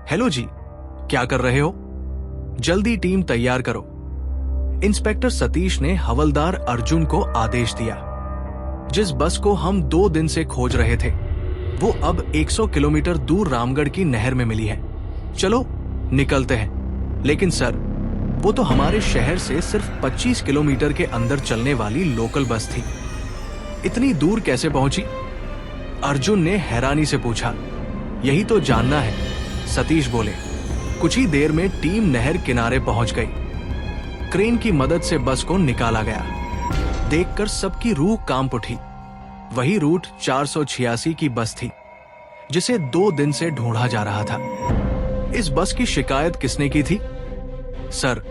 Hello जी, क्या कर रहे हो? जल्दी टीम तैयार करो। इंस्पेक्टर सतीश ने हवलदार अर्जुन को आदेश दिया। जिस बस को हम 2 दिन से खोज रहे थे वो अब 100 किलोमीटर दूर रामगढ़ की नहर में मिली है। चलो निकलते हैं। लेकिन सर, वो तो हमारे शहर से सिर्फ 25 किलोमीटर के अंदर चलने वाली लोकल बस थी। इतनी दूर कैसे पहुंची? अर्जुन ने हैरानी से पूछा। यही तो जानना है, सतीश बोले। कुछ ही देर में टीम नहर किनारे पहुंच गई। क्रेन की मदद से बस को निकाला गया। देखकर सबकी रूह कांप उठी। वही रूट 486 की बस थी जिसे 2 दिन से ढूंढा जा रहा था। इस बस की शिकायत किसने की थी? सर,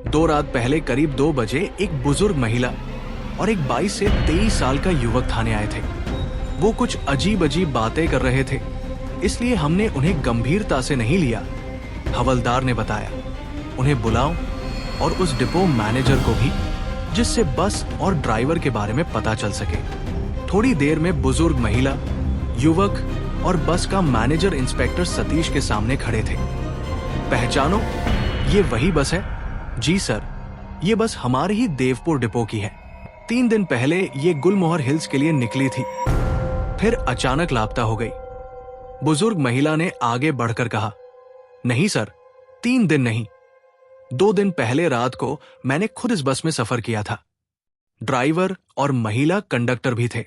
2 रात पहले करीब 2 बजे एक बुजुर्ग महिला और एक 22 से 23 साल का युवक थाने आए थे। वो कुछ अजीब अजीब बातें कर रहे थे, इसलिए हमने उन्हें गंभीरता से नहीं लिया। हवलदार ने बताया, उन्हें बुलाओ और उस डिपो मैनेजर को भी, जिससे बस और ड्राइवर के बारे में पता चल सके। थोड़ी देर में बुजुर्ग महिला, युवक और बस का मैनेजर इंस्पेक्टर सतीश के सामने खड़े थे। पहचानो, ये वही बस है? जी सर, ये बस हमारे ही देवपुर डिपो की है। 3 दिन पहले ये गुलमोहर हिल्स के लिए निकली थी, फिर अचानक लापता हो गई। बुजुर्ग महिला ने आगे बढ़कर कहा, नहीं सर, 3 दिन नहीं, 2 दिन पहले रात को मैंने खुद इस बस में सफर किया था। ड्राइवर और महिला कंडक्टर भी थे।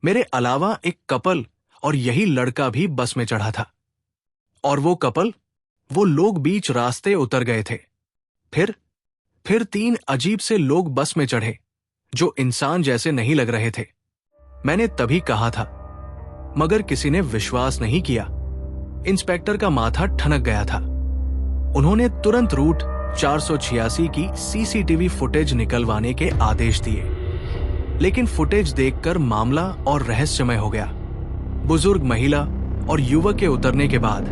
मेरे अलावा एक कपल और यही लड़का भी बस में चढ़ा था। और वो कपल, वो लोग बीच रास्ते उतर गए थे। फिर 3 अजीब से लोग बस में चढ़े जो इंसान जैसे नहीं लग रहे थे। मैंने तभी कहा था, मगर किसी ने विश्वास नहीं किया। इंस्पेक्टर का माथा ठनक गया था। उन्होंने तुरंत रूट 486 की सीसीटीवी फुटेज निकलवाने के आदेश दिए, लेकिन फुटेज देखकर मामला और रहस्यमय हो गया। बुजुर्ग महिला और युवक के उतरने के बाद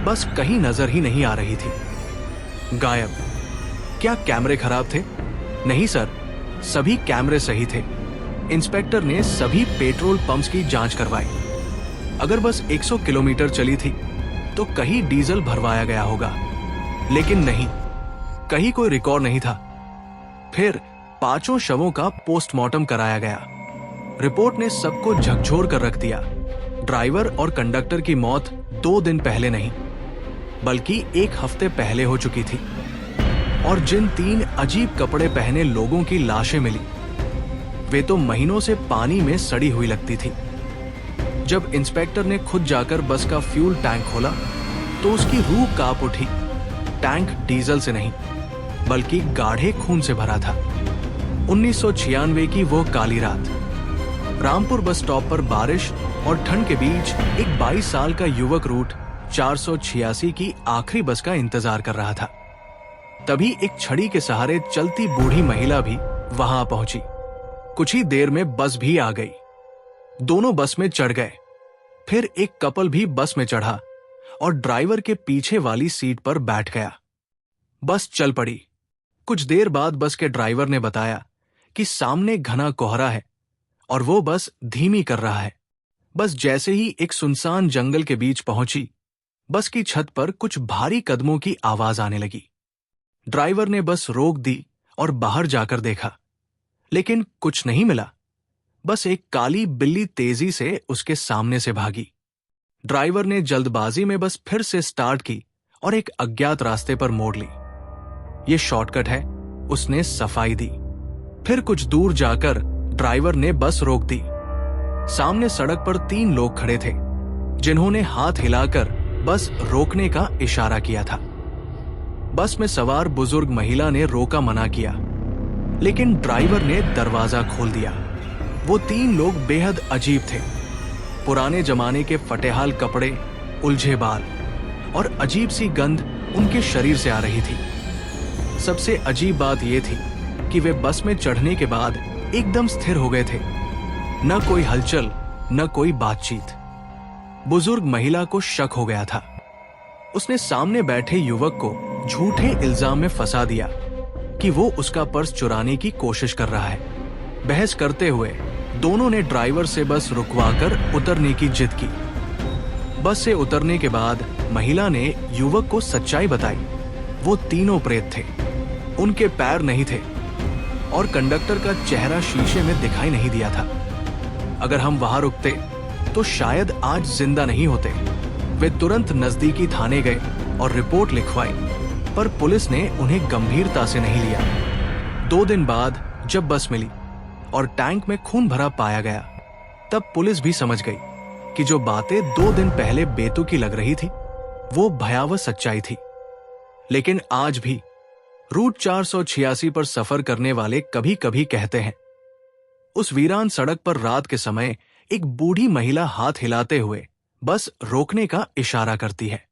बस कहीं नजर ही नहीं आ रही थी। गायब। क्या कैमरे खराब थे? नहीं सर, सभी कैमरे सही थे। इंस्पेक्टर ने सभी पेट्रोल पंप्स की जांच करवाई। अगर बस 100 किलोमीटर चली थी तो कहीं डीजल भरवाया गया होगा, लेकिन नहीं, कहीं कोई रिकॉर्ड नहीं था। फिर 5 शवों का पोस्टमार्टम कराया गया। रिपोर्ट ने सबको झकझोर कर रख दिया। ड्राइवर और कंडक्टर की मौत 2 दिन पहले नहीं, बल्कि 1 हफ्ते पहले हो चुकी थी। और जिन 3 अजीब कपड़े पहने लोगों की लाशें मिली, वे तो महीनों से पानी में सड़ी हुई लगती थी। जब इंस्पेक्टर ने खुद जाकर बस का फ्यूल टैंक खोला तो उसकी रूह कांप उठी। टैंक डीजल से नहीं, बल्कि गाढ़े खून से भरा था। 1996 की वो काली रात, रामपुर बस स्टॉप पर बारिश और ठंड के बीच एक 22 साल का युवक रूट 486 की आखिरी बस का इंतजार कर रहा था। तभी एक छड़ी के सहारे चलती बूढ़ी महिला भी वहां पहुंची। कुछ ही देर में बस भी आ गई। दोनों बस में चढ़ गए। फिर एक कपल भी बस में चढ़ा और ड्राइवर के पीछे वाली सीट पर बैठ गया। बस चल पड़ी। कुछ देर बाद बस के ड्राइवर ने बताया कि सामने घना कोहरा है और वो बस धीमी कर रहा है। बस जैसे ही एक सुनसान जंगल के बीच पहुंची, बस की छत पर कुछ भारी कदमों की आवाज आने लगी। ड्राइवर ने बस रोक दी और बाहर जाकर देखा, लेकिन कुछ नहीं मिला। बस एक काली बिल्ली तेजी से उसके सामने से भागी। ड्राइवर ने जल्दबाजी में बस फिर से स्टार्ट की और एक अज्ञात रास्ते पर मोड़ ली। ये शॉर्टकट है, उसने सफाई दी। फिर कुछ दूर जाकर ड्राइवर ने बस रोक दी। सामने सड़क पर 3 लोग खड़े थे जिन्होंने हाथ हिलाकर बस रोकने का इशारा किया था। बस में सवार बुजुर्ग महिला ने रोका मना किया, लेकिन ड्राइवर ने दरवाजा खोल दिया। वो 3 लोग बेहद अजीब थे। पुराने जमाने के फटेहाल कपड़े, उलझे बाल और अजीब सी गंध उनके शरीर से आ रही थी। सबसे अजीब बात यह थी कि वे बस में चढ़ने के बाद एकदम स्थिर हो गए थे। न कोई हलचल, न कोई बातचीत। बुजुर्ग महिला को शक हो गया था। उसने सामने बैठे युवक को झूठे इल्जाम में फंसा दिया कि वो उसका पर्स चुराने की कोशिश कर रहा है। बहस करते हुए दोनों ने ड्राइवर से बस रुकवाकर उतरने की जिद की। बस से उतरने के बाद महिला ने युवक को सच्चाई बताई। वो तीनों प्रेत थे, उनके पैर नहीं थे और कंडक्टर का चेहरा शीशे में दिखाई नहीं दिया था। अगर हम वहां रुकते तो शायद आज जिंदा नहीं होते। वे तुरंत नजदीकी थाने गए और रिपोर्ट लिखवाई, पर पुलिस ने उन्हें गंभीरता से नहीं लिया। 2 दिन बाद जब बस मिली और टैंक में खून भरा पाया गया, तब पुलिस भी समझ गई कि जो बातें 2 दिन पहले बेतुकी लग रही थी, वो भयावह सच्चाई थी। लेकिन आज भी रूट 486 पर सफर करने वाले कभी कभी कहते हैं, उस वीरान सड़क पर रात के समय एक बूढ़ी महिला हाथ हिलाते हुए बस रोकने का इशारा करती है।